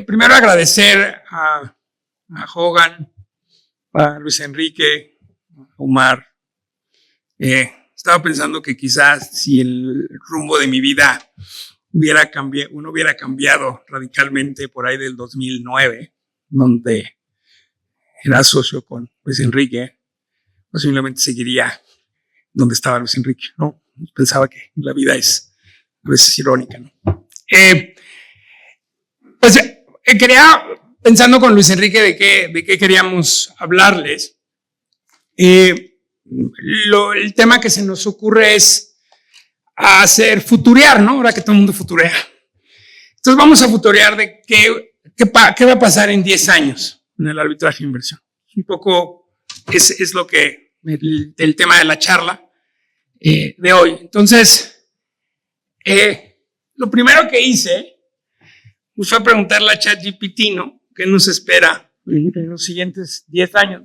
Primero agradecer a Hogan, a Luis Enrique, a Omar. Estaba pensando que quizás si el rumbo de mi vida hubiera cambiado radicalmente por ahí del 2009, donde era socio con Luis Enrique, posiblemente seguiría donde estaba Luis Enrique, ¿no? Pensaba que la vida es a veces irónica, ¿no? Quería, pensando con Luis Enrique de qué queríamos hablarles, el tema que se nos ocurre es futurear, ¿no? Ahora que todo el mundo futurea. Entonces vamos a futurear de qué va a pasar en 10 años en el arbitraje de inversión. Un poco es lo que el tema de la charla de hoy. Entonces, lo primero que hice fue preguntarle a ChatGPT, ¿no? ¿Qué nos espera en los siguientes 10 años?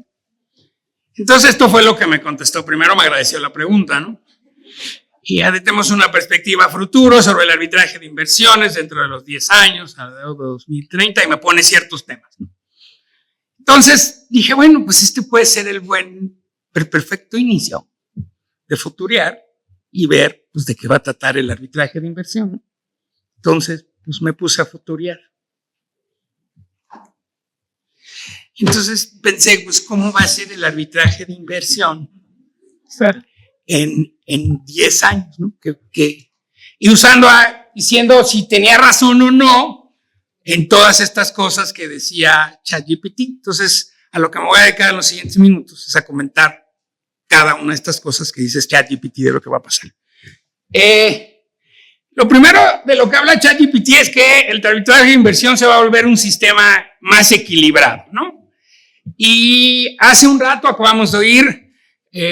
Entonces, esto fue lo que me contestó. Primero me agradeció la pregunta, ¿no? Y ya tenemos una perspectiva futuro sobre el arbitraje de inversiones dentro de los 10 años, alrededor de 2030, y me pone ciertos temas, ¿no? Entonces, dije, bueno, pues este puede ser el perfecto inicio de futurear y ver, pues, de qué va a tratar el arbitraje de inversión, ¿no? Entonces, pues me puse a futurear. Entonces pensé, pues, ¿cómo va a ser el arbitraje de inversión en 10 años, ¿no? Y diciendo si tenía razón o no en todas estas cosas que decía ChatGPT. Entonces, a lo que me voy a dedicar en los siguientes minutos es a comentar cada una de estas cosas que dice ChatGPT de lo que va a pasar. Lo primero de lo que habla ChatGPT es que el arbitraje de inversión se va a volver un sistema más equilibrado, ¿no? Y hace un rato acabamos de oír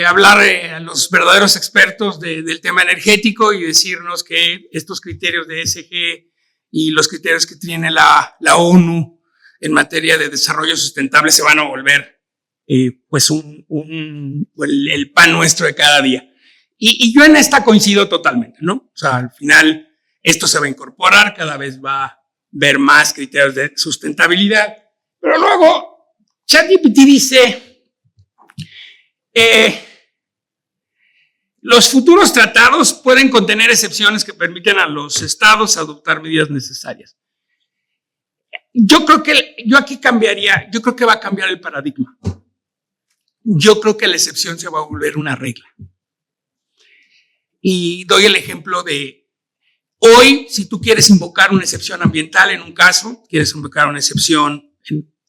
hablar a los verdaderos expertos del tema energético y decirnos que estos criterios de ESG y los criterios que tiene la ONU en materia de desarrollo sustentable se van a volver pues el pan nuestro de cada día. Y yo en esta coincido totalmente, ¿no? O sea, al final esto se va a incorporar, cada vez va a ver más criterios de sustentabilidad. Pero luego ChatGPT dice, los futuros tratados pueden contener excepciones que permiten a los estados adoptar medidas necesarias. Yo creo que va a cambiar el paradigma. Yo creo que la excepción se va a volver una regla. Y doy el ejemplo de hoy, si tú quieres invocar una excepción ambiental en un caso, quieres invocar una excepción,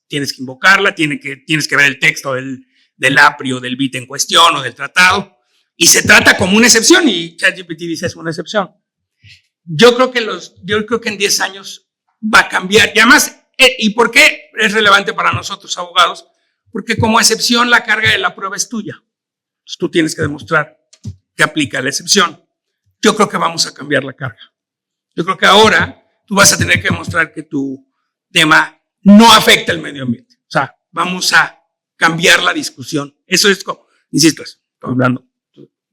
tienes que invocarla, tienes que ver el texto del APRI o del BIT en cuestión o del tratado, y se trata como una excepción, y ChatGPT dice es una excepción. Yo creo que en 10 años va a cambiar. Y además, ¿y por qué es relevante para nosotros, abogados? Porque como excepción la carga de la prueba es tuya. Entonces, tú tienes que demostrar que aplica la excepción. Yo creo que vamos a cambiar la carga. Yo creo que ahora tú vas a tener que demostrar que tu tema no afecta al medio ambiente. O sea, vamos a cambiar la discusión. Eso es como, insisto, estoy hablando,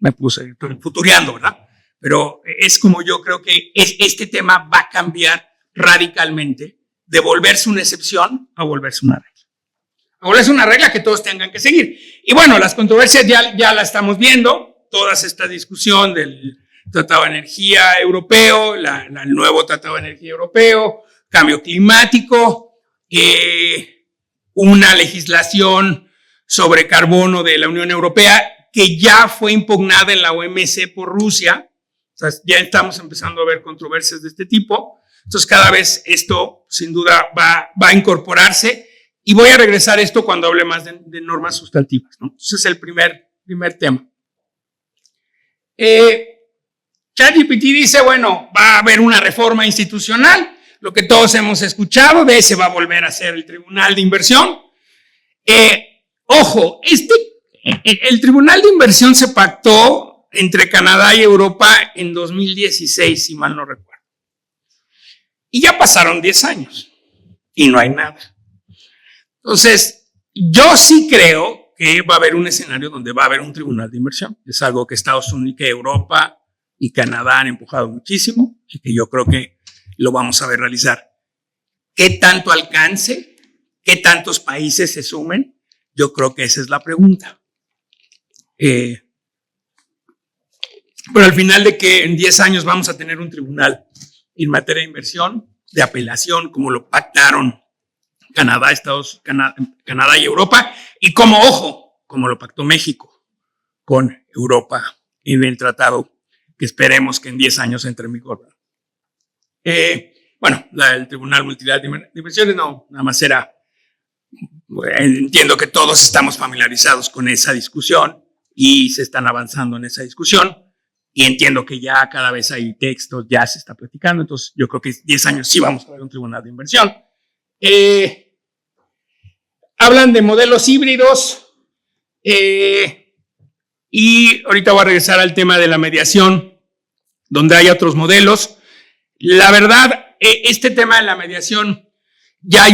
estoy futureando, ¿verdad? Pero es como yo creo que este tema va a cambiar radicalmente de volverse una excepción a volverse una regla. A volverse una regla que todos tengan que seguir. Y bueno, las controversias ya la estamos viendo. Toda esta discusión del Tratado de Energía Europeo, el nuevo Tratado de Energía Europeo, cambio climático, una legislación sobre carbono de la Unión Europea que ya fue impugnada en la OMC por Rusia. O sea, ya estamos empezando a ver controversias de este tipo. Entonces, cada vez esto, sin duda, va a incorporarse. Y voy a regresar a esto cuando hable más de normas sustantivas, ¿no? Entonces, es el primer tema. ChatGPT dice, bueno, va a haber una reforma institucional, lo que todos hemos escuchado, de ese va a volver a ser el Tribunal de Inversión. Ojo, el Tribunal de Inversión se pactó entre Canadá y Europa en 2016, si mal no recuerdo. Y ya pasaron 10 años y no hay nada. Entonces, yo sí creo que va a haber un escenario donde va a haber un tribunal de inversión. Es algo que Estados Unidos, que Europa y Canadá han empujado muchísimo y que yo creo que lo vamos a ver realizar. ¿Qué tanto alcance? ¿Qué tantos países se sumen? Yo creo que esa es la pregunta. Pero al final de que en 10 años vamos a tener un tribunal en materia de inversión, de apelación, como lo pactaron Canadá y Europa, y como, ojo, como lo pactó México con Europa en el tratado que esperemos que en 10 años entre en vigor. Bueno, el Tribunal Multilateral de Inversiones no, nada más era, entiendo que todos estamos familiarizados con esa discusión y se están avanzando en esa discusión y entiendo que ya cada vez hay textos, ya se está platicando, entonces yo creo que 10 años sí vamos a ver un Tribunal de Inversión. Hablan de modelos híbridos y ahorita voy a regresar al tema de la mediación, donde hay otros modelos. La verdad, este tema de la mediación, ya hay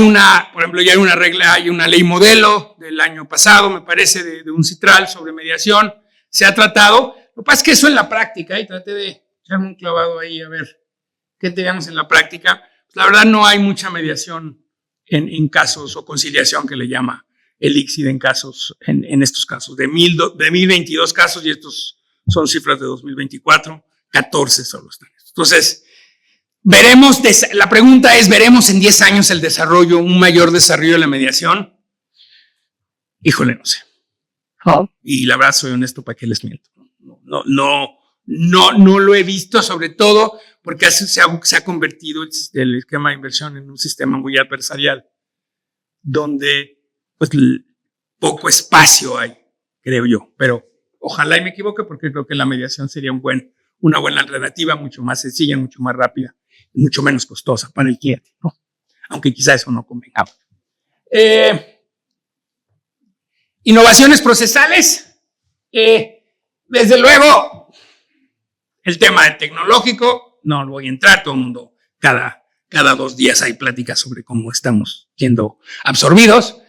por ejemplo, ya hay una regla, hay una ley modelo del año pasado, me parece, de un CITRAL sobre mediación, se ha tratado. Lo que pasa es que eso en la práctica, y traté de echarme un clavado ahí a ver qué teníamos en la práctica, pues la verdad no hay mucha mediación en casos o conciliación que le llama el ICSID en estos casos, de 1022 casos, y estos son cifras de 2024, 14 solo están. Entonces, veremos, la pregunta es, ¿veremos en 10 años un mayor desarrollo de la mediación? Híjole, no sé. Y la verdad soy honesto, ¿para qué les miento? No lo he visto, sobre todo porque se ha convertido el esquema de inversión en un sistema muy adversarial, donde pues poco espacio hay, creo yo, pero ojalá y me equivoque, porque creo que la mediación sería una buena alternativa, mucho más sencilla, mucho más rápida, y mucho menos costosa para el cliente, ¿no? Aunque quizá eso no convenga. Innovaciones procesales, desde luego, el tema del tecnológico, no voy a entrar, todo el mundo, cada 2 días hay pláticas sobre cómo estamos siendo absorbidos.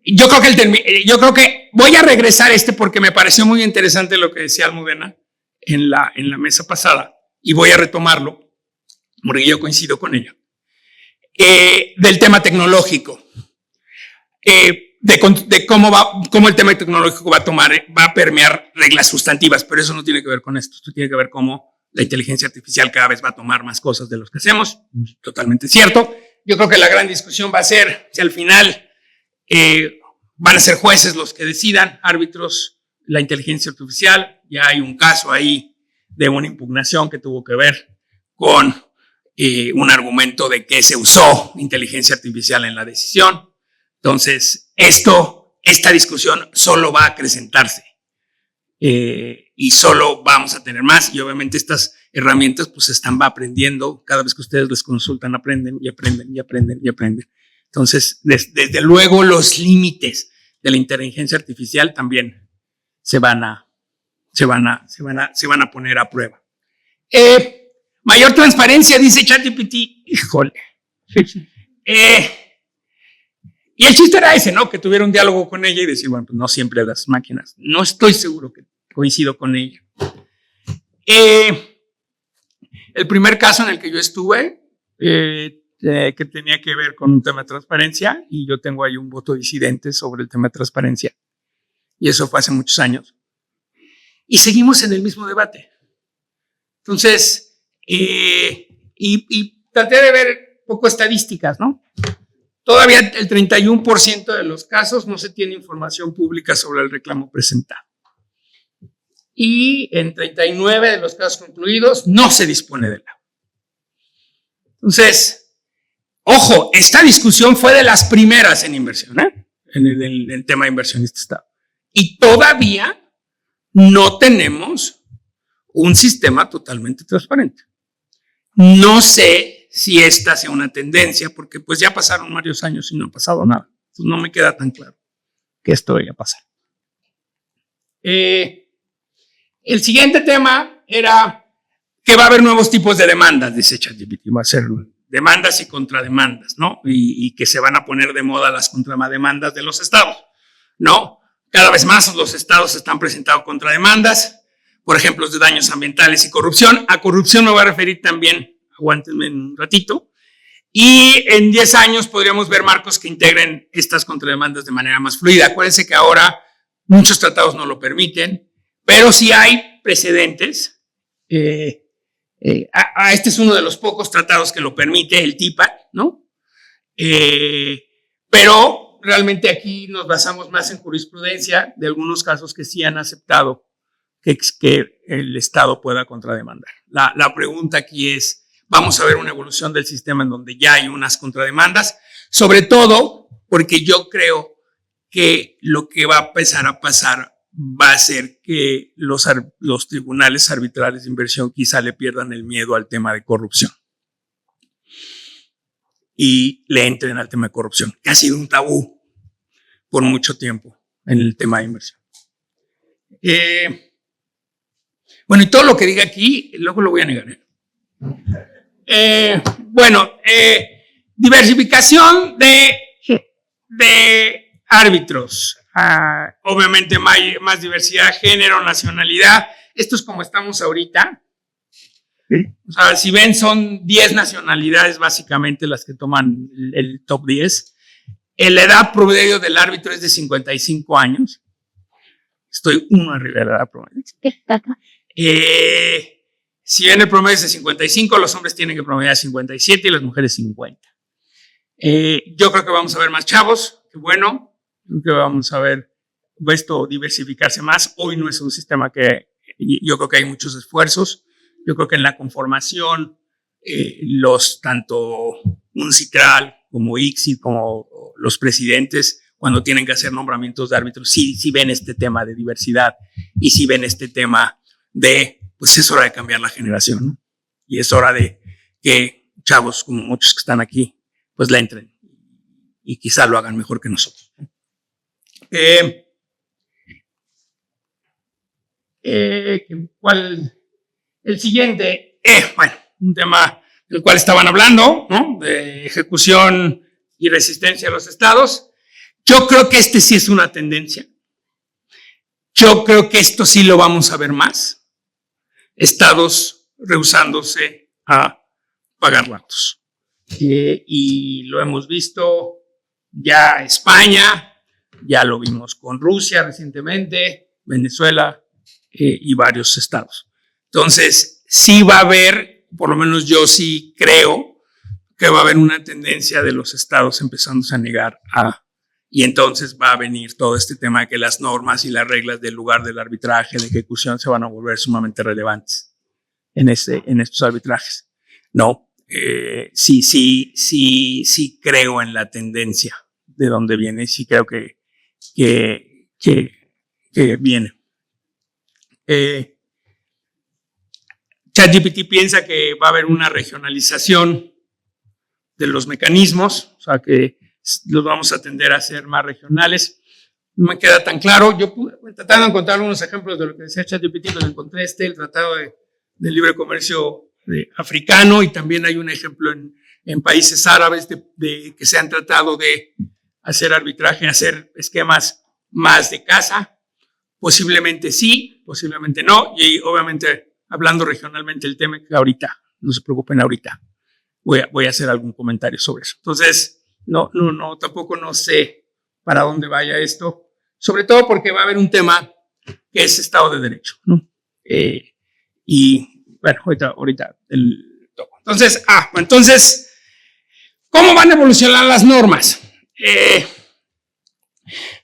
Yo creo que voy a regresar porque me pareció muy interesante lo que decía Almudena en la mesa pasada, y voy a retomarlo, porque yo coincido con ella, del tema tecnológico, de cómo el tema tecnológico va a permear reglas sustantivas, pero eso no tiene que ver con esto. Esto tiene que ver cómo la inteligencia artificial cada vez va a tomar más cosas de los que hacemos. Totalmente cierto. Yo creo que la gran discusión va a ser si al final van a ser jueces los que decidan, árbitros, la inteligencia artificial. Ya hay un caso ahí de una impugnación que tuvo que ver con un argumento de que se usó inteligencia artificial en la decisión. Entonces, esta discusión solo va a acrecentarse y solo vamos a tener más, y obviamente estas herramientas pues va aprendiendo, cada vez que ustedes les consultan aprenden y aprenden y aprenden y aprenden. Entonces, desde luego los límites de la inteligencia artificial también se van a poner a prueba. Mayor transparencia, dice ChatGPT. Híjole. Y el chiste era ese, ¿no? Que tuviera un diálogo con ella y decir, bueno, pues no siempre las máquinas. No estoy seguro que coincido con ella. El primer caso en el que yo estuve, que tenía que ver con un tema de transparencia, y yo tengo ahí un voto disidente sobre el tema de transparencia. Y eso fue hace muchos años. Y seguimos en el mismo debate. Entonces, y traté de ver un poco estadísticas, ¿no? Todavía el 31% de los casos no se tiene información pública sobre el reclamo presentado. Y en 39 de los casos concluidos no se dispone de la. Entonces, ojo, esta discusión fue de las primeras en inversión, en el tema de inversionista Estado. Y todavía no tenemos un sistema totalmente transparente. No sé si esta sea una tendencia, porque pues ya pasaron varios años y no ha pasado nada. Entonces no me queda tan claro que esto vaya a pasar. El siguiente tema era que va a haber nuevos tipos de demandas, dice ChatGPT. Va a ser demandas y contrademandas, ¿no? Y que se van a poner de moda las contrademandas de los estados, ¿no? Cada vez más los estados están presentando contrademandas, por ejemplo, de daños ambientales y corrupción. A corrupción me voy a referir también aguántenme un ratito. Y en 10 años podríamos ver marcos que integren estas contrademandas de manera más fluida. Acuérdense que ahora muchos tratados no lo permiten, pero sí hay precedentes. Este es uno de los pocos tratados que lo permite, el TIPAD, ¿no? Pero realmente aquí nos basamos más en jurisprudencia de algunos casos que sí han aceptado que el Estado pueda contrademandar. La pregunta aquí es, vamos a ver una evolución del sistema en donde ya hay unas contrademandas, sobre todo porque yo creo que lo que va a empezar a pasar va a ser que los tribunales arbitrales de inversión quizá le pierdan el miedo al tema de corrupción y le entren al tema de corrupción, que ha sido un tabú por mucho tiempo en el tema de inversión. Bueno, y todo lo que diga aquí, luego lo voy a negar. Diversificación de árbitros. Obviamente más diversidad, género, nacionalidad. Esto es como estamos ahorita. O sea, si ven, son 10 nacionalidades básicamente las que toman el top 10. La edad promedio del árbitro es de 55 años. Estoy uno arriba de la edad promedio. Si bien el promedio es de 55, los hombres tienen que promediar 57 y las mujeres 50. Yo creo que vamos a ver más chavos, qué bueno. Creo que vamos a ver esto diversificarse más. Hoy no es un sistema que yo creo que hay muchos esfuerzos. Yo creo que en la conformación, tanto UNCITRAL como ICSID, como los presidentes, cuando tienen que hacer nombramientos de árbitros, sí ven este tema de diversidad y sí ven este tema de, pues es hora de cambiar la generación, ¿no? Y es hora de que chavos como muchos que están aquí, pues le entren y quizá lo hagan mejor que nosotros. El siguiente, bueno, un tema del cual estaban hablando, ¿no? De ejecución y resistencia a los estados. Yo creo que este sí es una tendencia. Yo creo que esto sí lo vamos a ver más. Estados rehusándose a pagar datos. Y lo hemos visto ya España, ya lo vimos con Rusia recientemente, Venezuela y varios estados. Entonces, sí va a haber, por lo menos yo sí creo que va a haber una tendencia de los estados empezándose a negar y entonces va a venir todo este tema de que las normas y las reglas del lugar del arbitraje, de ejecución, se van a volver sumamente relevantes en estos arbitrajes. No, sí creo en la tendencia de dónde viene, sí creo que viene. ChatGPT piensa que va a haber una regionalización de los mecanismos, o sea que los vamos a tender a hacer más regionales. No me queda tan claro. Yo tratando de encontrar algunos ejemplos de lo que decía ChatGPT, pero encontré el Tratado de Libre Comercio africano, y también hay un ejemplo en países árabes que se han tratado de hacer arbitraje, hacer esquemas más de casa. Posiblemente sí, posiblemente no, y obviamente hablando regionalmente el tema, que ahorita, no se preocupen, ahorita voy a hacer algún comentario sobre eso. Entonces, no, tampoco no sé para dónde vaya esto, sobre todo porque va a haber un tema que es Estado de Derecho, ¿no? Y bueno, ahorita el toco. Entonces, ¿cómo van a evolucionar las normas?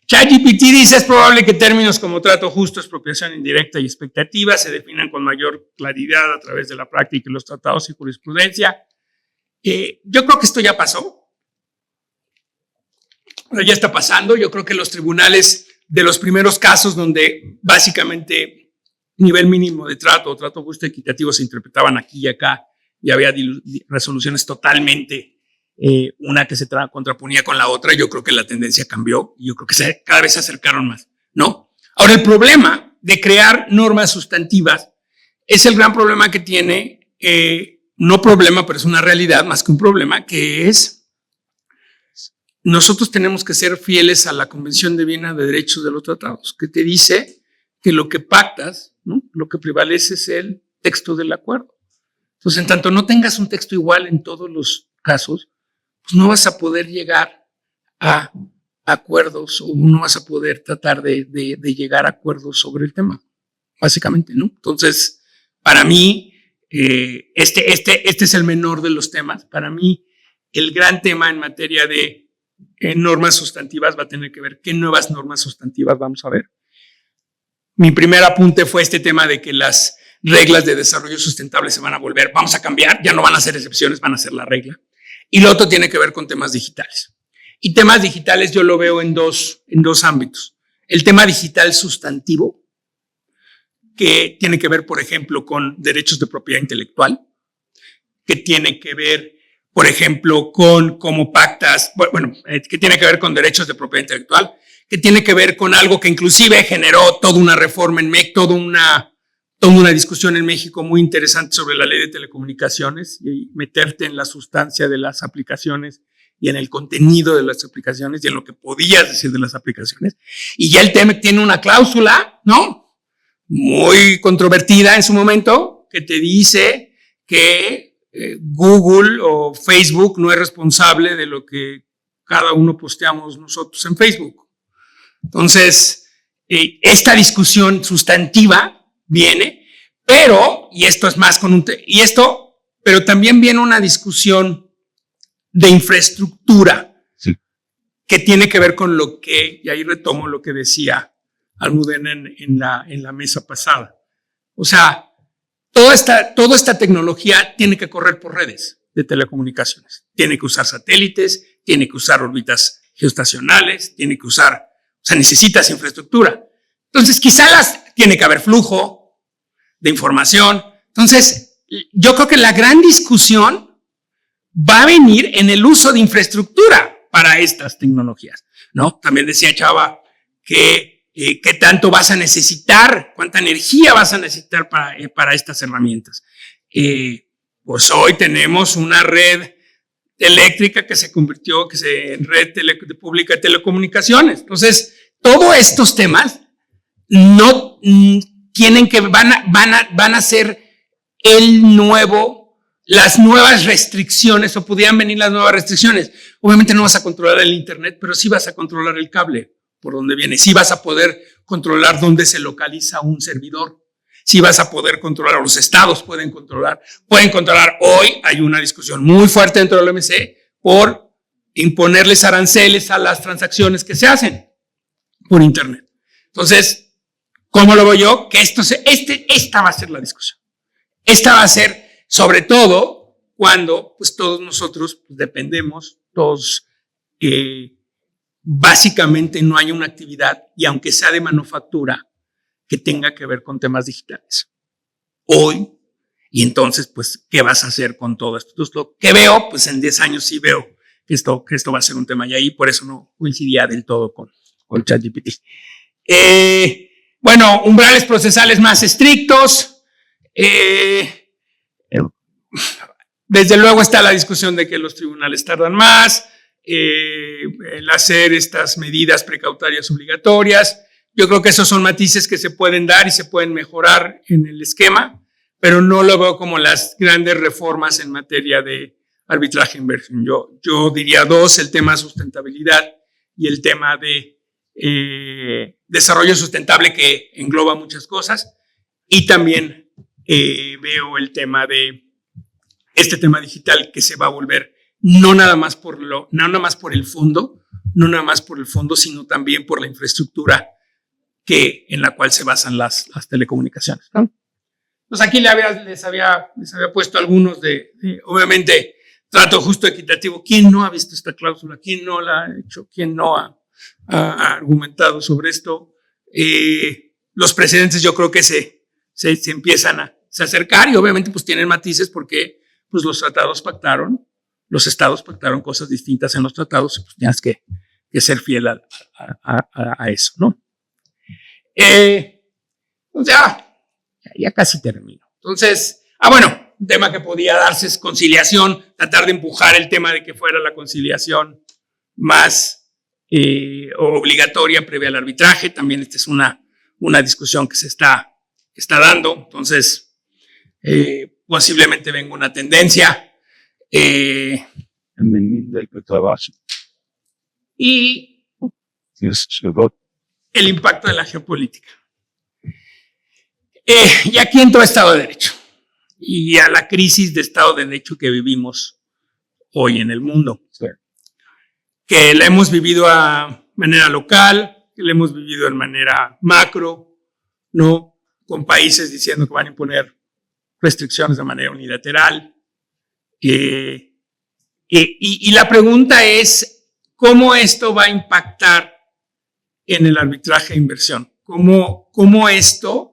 ChatGPT dice: es probable que términos como trato justo, expropiación indirecta y expectativa se definan con mayor claridad a través de la práctica y los tratados y jurisprudencia. Yo creo que esto ya pasó. Ya está pasando. Yo creo que los tribunales, de los primeros casos donde básicamente nivel mínimo de trato o trato justo equitativo se interpretaban aquí y acá, y había resoluciones totalmente, una que se contraponía con la otra. Yo creo que la tendencia cambió y yo creo que cada vez se acercaron más, ¿no? Ahora, el problema de crear normas sustantivas es el gran problema que tiene, no problema, pero es una realidad más que un problema, que es: nosotros tenemos que ser fieles a la Convención de Viena de Derechos de los Tratados, que te dice que lo que pactas, ¿no?, lo que prevalece es el texto del acuerdo. Entonces, en tanto no tengas un texto igual en todos los casos, pues no vas a poder llegar a acuerdos o no vas a poder tratar de llegar a acuerdos sobre el tema, básicamente, ¿no? Entonces, para mí, este es el menor de los temas. Para mí, el gran tema en materia de normas sustantivas va a tener que ver qué nuevas normas sustantivas vamos a ver. Mi primer apunte fue este tema de que las reglas de desarrollo sustentable se van a volver, vamos a cambiar, ya no van a ser excepciones, van a ser la regla. Y lo otro tiene que ver con temas digitales. Y temas digitales yo lo veo en dos ámbitos. El tema digital sustantivo, que tiene que ver, por ejemplo, con derechos de propiedad intelectual, que tiene que ver, por ejemplo, con cómo pactas, que tiene que ver con derechos de propiedad intelectual, que tiene que ver con algo que inclusive generó toda una reforma en México, toda una discusión en México muy interesante sobre la ley de telecomunicaciones y meterte en la sustancia de las aplicaciones y en el contenido de las aplicaciones y en lo que podías decir de las aplicaciones. Y ya el tema tiene una cláusula, ¿no? Muy controvertida en su momento, que te dice que Google o Facebook no es responsable de lo que cada uno posteamos nosotros en Facebook. Entonces, esta discusión sustantiva viene, pero, y esto es más pero también viene una discusión de infraestructura, sí, que tiene que ver con lo que, y ahí retomo lo que decía Almudena en la mesa pasada. O sea, toda esta tecnología tiene que correr por redes de telecomunicaciones. Tiene que usar satélites, tiene que usar órbitas geoestacionales, necesitas infraestructura. Entonces, tiene que haber flujo de información. Entonces, yo creo que la gran discusión va a venir en el uso de infraestructura para estas tecnologías, ¿no? También decía Chava que qué tanto vas a necesitar, cuánta energía vas a necesitar para estas herramientas. Pues hoy tenemos una red eléctrica que se convirtió en red pública de telecomunicaciones. Entonces, todos estos temas no tienen que van a ser las nuevas restricciones, o pudieran venir las nuevas restricciones. Obviamente no vas a controlar el internet, pero sí vas a controlar el cable por donde viene. Sí vas a poder controlar dónde se localiza un servidor. Sí vas a poder controlar, los estados pueden controlar. Hoy hay una discusión muy fuerte dentro del OMC por imponerles aranceles a las transacciones que se hacen por internet. Entonces, ¿cómo lo veo yo? Que esta va a ser la discusión. Esta va a ser, sobre todo, cuando pues todos nosotros pues, dependemos, todos básicamente no hay una actividad, y aunque sea de manufactura, que tenga que ver con temas digitales. Hoy, y entonces, pues, ¿qué vas a hacer con todo esto? Entonces, lo que veo, pues en 10 años sí veo que esto va a ser un tema, y ahí por eso no coincidía del todo con ChatGPT. Umbrales procesales más estrictos. Desde luego está la discusión de que los tribunales tardan más, el hacer estas medidas precautarias obligatorias. Yo creo que esos son matices que se pueden dar y se pueden mejorar en el esquema, pero no lo veo como las grandes reformas en materia de arbitraje en inversión. Yo diría dos: el tema de sustentabilidad y el tema de desarrollo sustentable, que engloba muchas cosas, y también veo el tema de este tema digital, que se va a volver no nada más por el fondo, sino también por la infraestructura en la cual se basan las telecomunicaciones, ¿no? Entonces aquí les había puesto algunos obviamente, trato justo equitativo. ¿Quién no ha visto esta cláusula? ¿Quién no la ha hecho? ¿Quién no ha argumentado sobre esto? Los precedentes yo creo que se empiezan a acercar, y obviamente pues tienen matices porque pues los estados pactaron cosas distintas en los tratados, y pues tienes que ser fiel a eso, ¿no? Ya casi termino. Entonces, un tema que podía darse es conciliación, tratar de empujar el tema de que fuera la conciliación más obligatoria previa al arbitraje. También esta es una discusión que se está dando. Entonces, posiblemente venga una tendencia. Y el impacto de la geopolítica. Y aquí entró Estado de Derecho y a la crisis de Estado de Derecho que vivimos hoy en el mundo, que la hemos vivido a manera local, que la hemos vivido de manera macro, ¿no? Con países diciendo que van a imponer restricciones de manera unilateral. Y la pregunta es, ¿cómo esto va a impactar en el arbitraje de inversión? ¿Cómo esto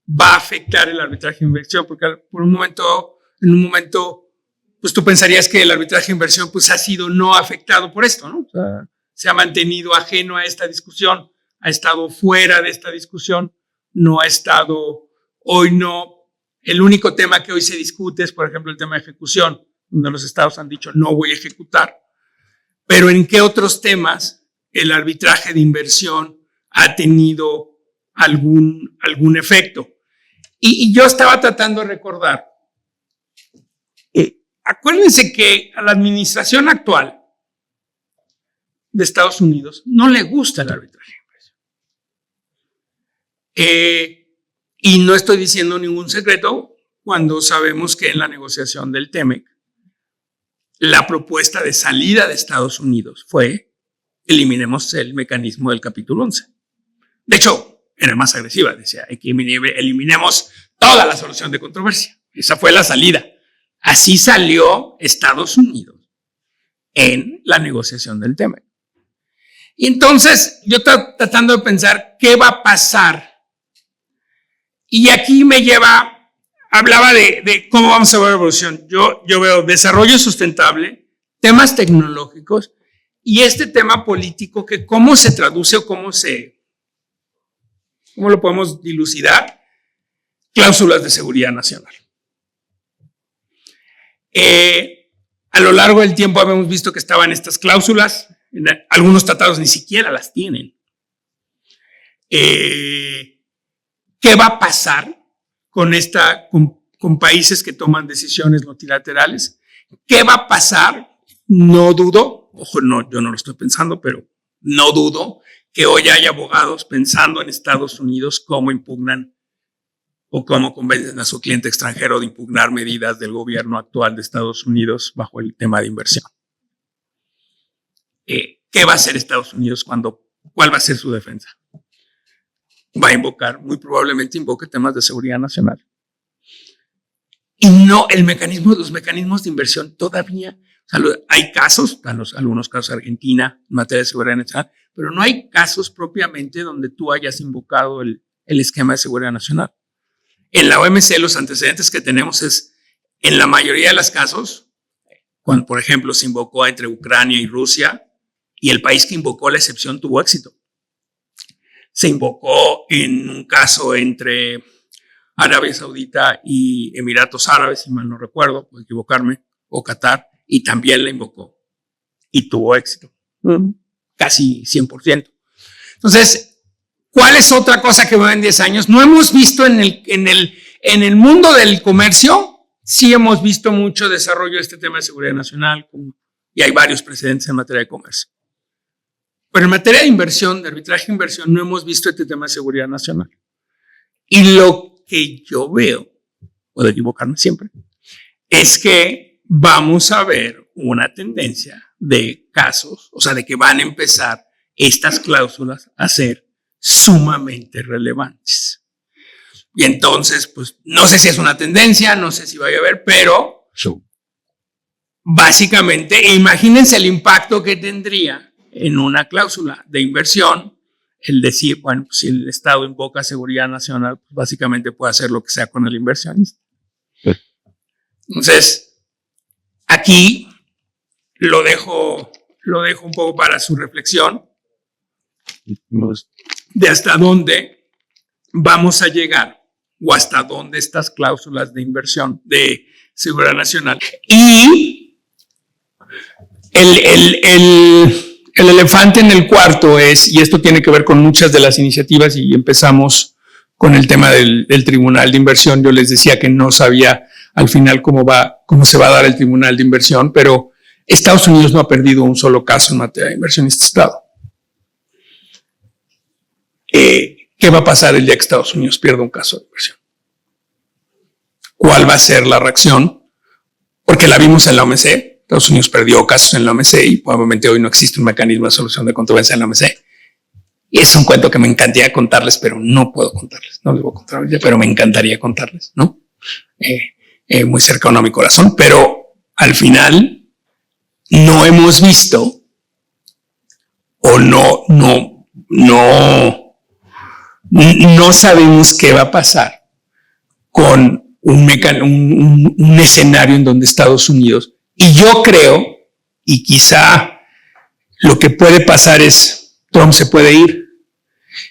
va a afectar el arbitraje de inversión? Porque en un momento, pues tú pensarías que el arbitraje de inversión pues ha sido no afectado por esto, ¿no? O sea, se ha mantenido ajeno a esta discusión, ha estado fuera de esta discusión, no ha estado, hoy no, el único tema que hoy se discute es, por ejemplo, el tema de ejecución, donde los estados han dicho no voy a ejecutar, pero ¿en qué otros temas el arbitraje de inversión ha tenido algún efecto? Y yo estaba tratando de recordar, acuérdense que a la administración actual de Estados Unidos no le gusta el arbitraje de inversión. Y no estoy diciendo ningún secreto cuando sabemos que en la negociación del TEMEC, la propuesta de salida de Estados Unidos fue eliminemos el mecanismo del capítulo 11. De hecho, era más agresiva, decía, eliminemos toda la solución de controversia. Esa fue la salida. Así salió Estados Unidos en la negociación del TEMEC. Y entonces, yo tratando de pensar qué va a pasar. Y aquí me lleva, hablaba de cómo vamos a ver la evolución. Yo veo desarrollo sustentable, temas tecnológicos y este tema político que cómo se traduce o cómo lo podemos dilucidar, cláusulas de seguridad nacional. A lo largo del tiempo habíamos visto que estaban estas cláusulas, algunos tratados ni siquiera las tienen. ¿Qué va a pasar con países que toman decisiones multilaterales? ¿Qué va a pasar? No dudo, ojo, no, yo no lo estoy pensando, pero no dudo que hoy hay abogados pensando en Estados Unidos cómo impugnan o cómo convencen a su cliente extranjero de impugnar medidas del gobierno actual de Estados Unidos bajo el tema de inversión. ¿Qué va a hacer Estados Unidos cuál va a ser su defensa? Va a invocar, muy probablemente invoque temas de seguridad nacional. Y no, los mecanismos de inversión todavía, o sea, hay casos, algunos casos Argentina en materia de seguridad nacional, pero no hay casos propiamente donde tú hayas invocado el esquema de seguridad nacional. En la OMC los antecedentes que tenemos es, en la mayoría de los casos, cuando por ejemplo se invocó entre Ucrania y Rusia, y el país que invocó la excepción tuvo éxito. Se invocó en un caso entre Arabia Saudita y Emiratos Árabes, si mal no recuerdo, puedo equivocarme, o Qatar, y también la invocó. Y tuvo éxito. Casi 100%. Entonces, ¿cuál es otra cosa que va en 10 años? No hemos visto en el mundo del comercio, sí hemos visto mucho desarrollo de este tema de seguridad nacional, y hay varios precedentes en materia de comercio. Pero en materia de inversión, de arbitraje de inversión, no hemos visto este tema de seguridad nacional. Y lo que yo veo, puedo equivocarme siempre, es que vamos a ver una tendencia de casos, o sea, de que van a empezar estas cláusulas a ser sumamente relevantes. Y entonces, pues, no sé si es una tendencia, no sé si vaya a haber, pero básicamente, imagínense el impacto que tendría en una cláusula de inversión, el decir, bueno, pues, si el Estado invoca seguridad nacional, pues básicamente puede hacer lo que sea con el inversionista. Entonces, aquí lo dejo un poco para su reflexión de hasta dónde vamos a llegar o hasta dónde estas cláusulas de inversión de seguridad nacional. Y el elefante en el cuarto es, y esto tiene que ver con muchas de las iniciativas, y empezamos con el tema del Tribunal de Inversión. Yo les decía que no sabía al final cómo se va a dar el Tribunal de Inversión, pero Estados Unidos no ha perdido un solo caso en materia de inversionista-Estado. ¿Qué va a pasar el día que Estados Unidos pierda un caso de inversión? ¿Cuál va a ser la reacción? Porque la vimos en la OMC. Estados Unidos perdió casos en la OMC y probablemente hoy no existe un mecanismo de solución de controversia en la OMC. Y es un cuento que me encantaría contarles, pero no puedo contarles. No les voy a contar ahorita, pero me encantaría contarles, ¿no? Muy cercano a mi corazón, pero al final no hemos visto o no sabemos qué va a pasar con un escenario en donde Estados Unidos, y yo creo, y quizá lo que puede pasar es Trump se puede ir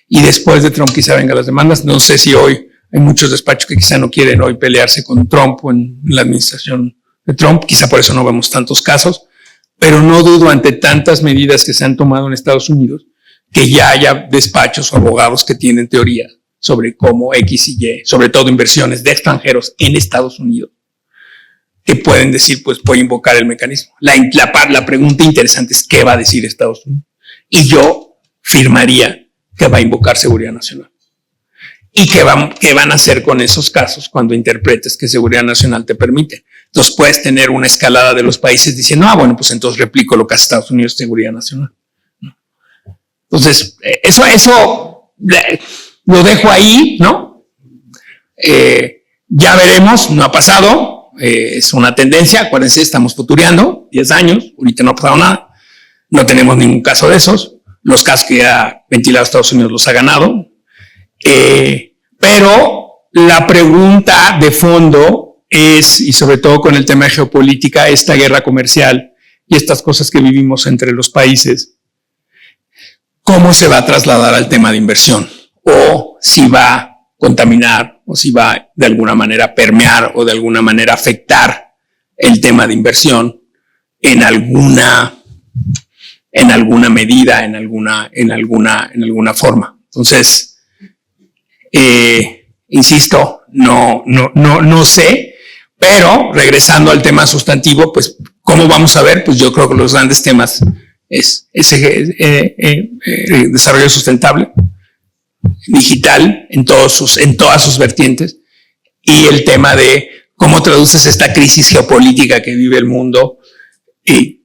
y después de Trump quizá vengan las demandas. No sé si hoy hay muchos despachos que quizá no quieren hoy pelearse con Trump o en la administración de Trump, quizá por eso no vemos tantos casos, pero no dudo ante tantas medidas que se han tomado en Estados Unidos que ya haya despachos o abogados que tienen teoría sobre cómo X y Y, sobre todo inversiones de extranjeros en Estados Unidos, que pueden decir, pues voy a invocar el mecanismo. La pregunta interesante es ¿qué va a decir Estados Unidos? Y yo firmaría que va a invocar seguridad nacional. ¿Y qué van a hacer con esos casos cuando interpretes que seguridad nacional te permite? Entonces puedes tener una escalada de los países diciendo, bueno, pues entonces replico lo que hace Estados Unidos, seguridad nacional. Entonces, eso lo dejo ahí, ¿no? Ya veremos, no ha pasado, es una tendencia, acuérdense, estamos futureando, 10 años, ahorita no ha pasado nada, no tenemos ningún caso de esos, los casos que ha ventilado Estados Unidos los ha ganado, pero la pregunta de fondo es, y sobre todo con el tema de geopolítica, esta guerra comercial y estas cosas que vivimos entre los países, ¿cómo se va a trasladar al tema de inversión? O si va a contaminar, o si va de alguna manera a permear, o de alguna manera afectar el tema de inversión en alguna medida, en alguna forma. Entonces, insisto, no sé, pero regresando al tema sustantivo, pues, ¿cómo vamos a ver? Pues yo creo que los grandes temas es desarrollo sustentable, digital en todas sus vertientes, y el tema de cómo traduces esta crisis geopolítica que vive el mundo en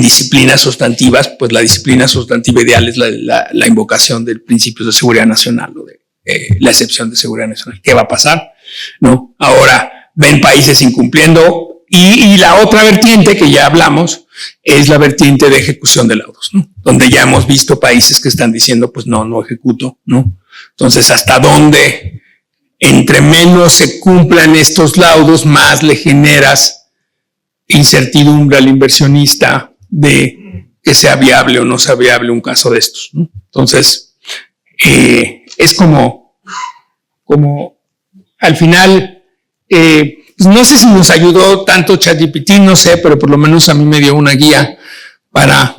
disciplinas sustantivas. Pues la disciplina sustantiva ideal es la invocación del principio de seguridad nacional o de la excepción de seguridad nacional. ¿Qué va a pasar? ¿No? Ahora ven países incumpliendo. Y la otra vertiente que ya hablamos es la vertiente de ejecución de laudos, ¿no? Donde ya hemos visto países que están diciendo, pues no ejecuto, ¿no? Entonces, ¿hasta dónde? Entre menos se cumplan estos laudos, más le generas incertidumbre al inversionista de que sea viable o no sea viable un caso de estos, ¿no? Entonces, es como al final, no sé si nos ayudó tanto ChatGPT, no sé, pero por lo menos a mí me dio una guía para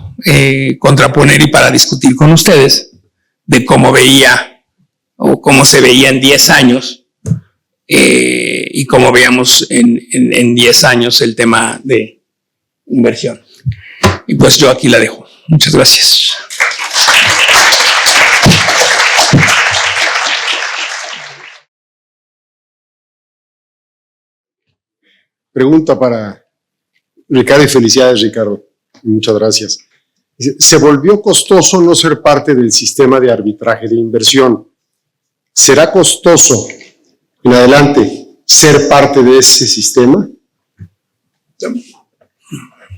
contraponer y para discutir con ustedes de cómo veía o cómo se veía en 10 años y cómo veíamos en 10 años el tema de inversión. Y pues yo aquí la dejo. Muchas gracias. Pregunta para Ricardo, y felicidades, Ricardo. Muchas gracias. Se volvió costoso no ser parte del sistema de arbitraje de inversión. ¿Será costoso en adelante ser parte de ese sistema?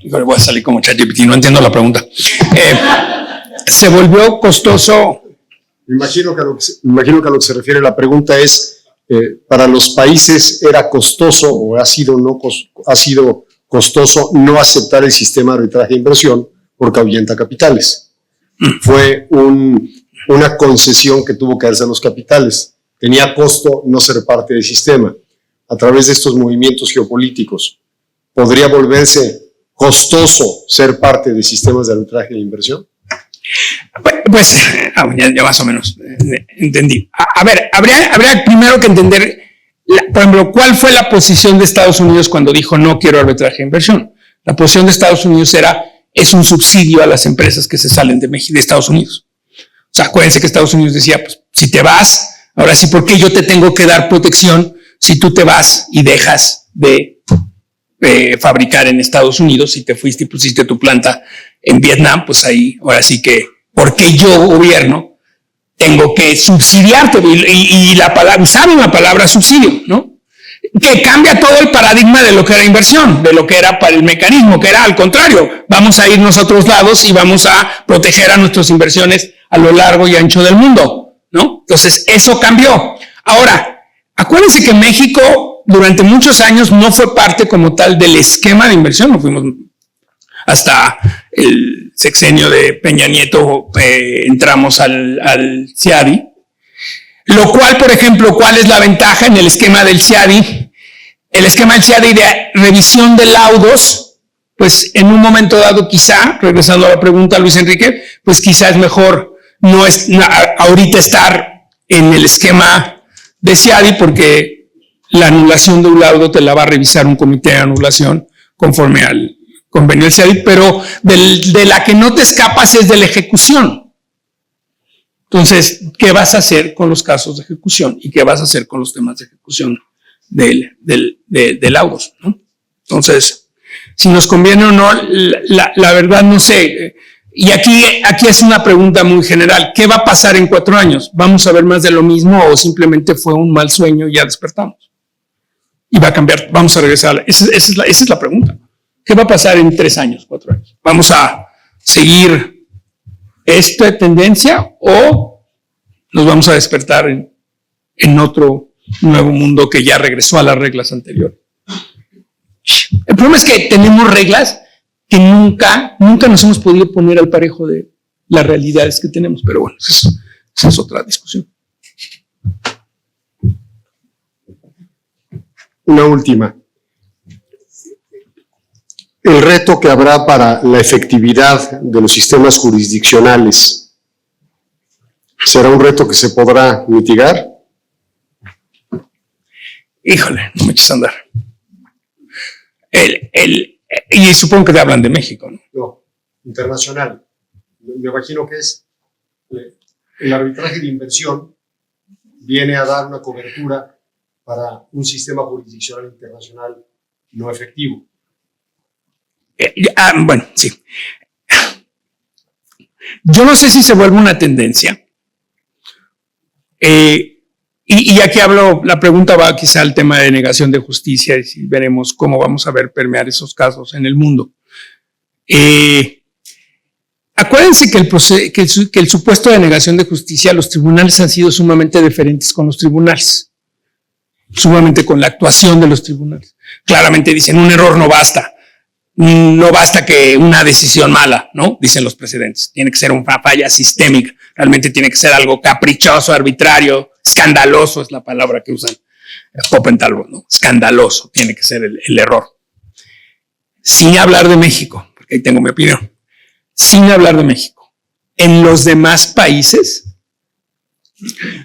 Voy a salir como ChatGPT, no entiendo la pregunta. ¿Se volvió costoso? Me imagino que a lo que se refiere la pregunta es, para los países era costoso o ha sido costoso no aceptar el sistema de arbitraje de inversión porque ahuyenta capitales. Fue una concesión que tuvo que darse a los capitales. Tenía costo no ser parte del sistema. A través de estos movimientos geopolíticos, ¿podría volverse costoso ser parte de sistemas de arbitraje de inversión? Pues ya más o menos entendí. A ver, habría primero que entender por ejemplo, ¿cuál fue la posición de Estados Unidos cuando dijo no quiero arbitraje de inversión? La posición de Estados Unidos es un subsidio a las empresas que se salen de Estados Unidos. O sea, acuérdense que Estados Unidos decía, pues si te vas, ahora sí, ¿por qué yo te tengo que dar protección si tú te vas y dejas de fabricar en Estados Unidos? Si te fuiste y pusiste tu planta en Vietnam, pues ahí, ahora sí que, ¿por qué yo, gobierno, tengo que subsidiarte? Y la palabra, usaron la palabra subsidio, ¿no? Que cambia todo el paradigma de lo que era inversión, de lo que era para el mecanismo, que era al contrario, vamos a irnos a otros lados y vamos a proteger a nuestras inversiones a lo largo y ancho del mundo, ¿no? Entonces, eso cambió. Ahora, acuérdense que México durante muchos años no fue parte como tal del esquema de inversión, no fuimos hasta el sexenio de Peña Nieto, entramos al CIADI, lo cual, por ejemplo, ¿cuál es la ventaja en el esquema del CIADI? El esquema del CIADI de revisión de laudos, pues en un momento dado quizá, regresando a la pregunta Luis Enrique, pues quizá es mejor ahorita estar en el esquema de CIADI porque la anulación de un laudo te la va a revisar un comité de anulación conforme al convenio del CIADI, pero de la que no te escapas es de la ejecución. Entonces, ¿qué vas a hacer con los casos de ejecución? ¿Y qué vas a hacer con los temas de ejecución de laudos, ¿no? Entonces, si nos conviene o no, la verdad no sé. Y aquí es una pregunta muy general. ¿Qué va a pasar en 4 años? ¿Vamos a ver más de lo mismo o simplemente fue un mal sueño y ya despertamos? Y va a cambiar, vamos a regresar. Esa es la pregunta. ¿Qué va a pasar en 3 años, 4 años? ¿Vamos a seguir esta tendencia o nos vamos a despertar en otro nuevo mundo que ya regresó a las reglas anteriores? El problema es que tenemos reglas que nunca nos hemos podido poner al parejo de las realidades que tenemos, pero bueno, esa es otra discusión. Una última. El reto que habrá para la efectividad de los sistemas jurisdiccionales, ¿será un reto que se podrá mitigar? Híjole, no me eches a andar. Y supongo que te hablan de México, ¿no? No, internacional. Me imagino que es el arbitraje de inversión viene a dar una cobertura para un sistema jurisdiccional internacional no efectivo. Bueno, sí. Yo no sé si se vuelve una tendencia. Y aquí la pregunta va quizá al tema de negación de justicia y si veremos cómo vamos a ver permear esos casos en el mundo. Acuérdense que el supuesto de negación de justicia, los tribunales han sido sumamente deferentes con los tribunales, sumamente con la actuación de los tribunales. Claramente dicen, un error no basta. No basta que una decisión mala, ¿no? Dicen los precedentes. Tiene que ser una falla sistémica. Realmente tiene que ser algo caprichoso, arbitrario, escandaloso es la palabra que usan Popentalvo, ¿no? Escandaloso tiene que ser el error. Sin hablar de México, porque ahí tengo mi opinión. Sin hablar de México. En los demás países,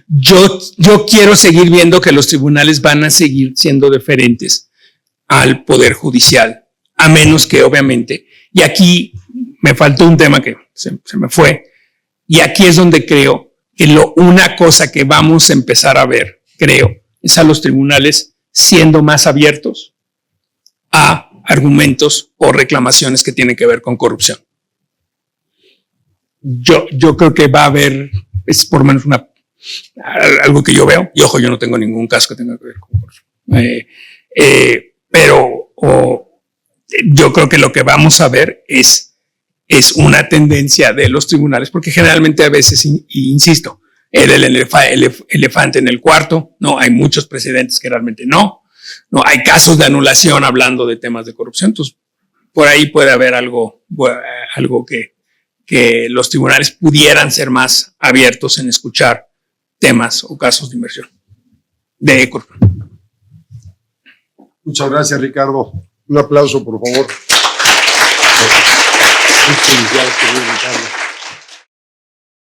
yo quiero seguir viendo que los tribunales van a seguir siendo deferentes al Poder Judicial. A menos que, obviamente, y aquí me faltó un tema que se me fue, y aquí es donde creo que una cosa que vamos a empezar a ver, creo, es a los tribunales siendo más abiertos a argumentos o reclamaciones que tienen que ver con corrupción. Yo creo que va a haber, es por lo menos algo que yo veo, y ojo, yo no tengo ningún caso que tenga que ver con corrupción, pero yo creo que lo que vamos a ver es una tendencia de los tribunales, porque generalmente a veces, y insisto, era el elefante en el cuarto, no, hay muchos precedentes que realmente no hay casos de anulación hablando de temas de corrupción, entonces por ahí puede haber algo que los tribunales pudieran ser más abiertos en escuchar temas o casos de inversión de corrupción. Muchas gracias, Ricardo. Un aplauso, por favor. Muchas felicidades, Ricardo.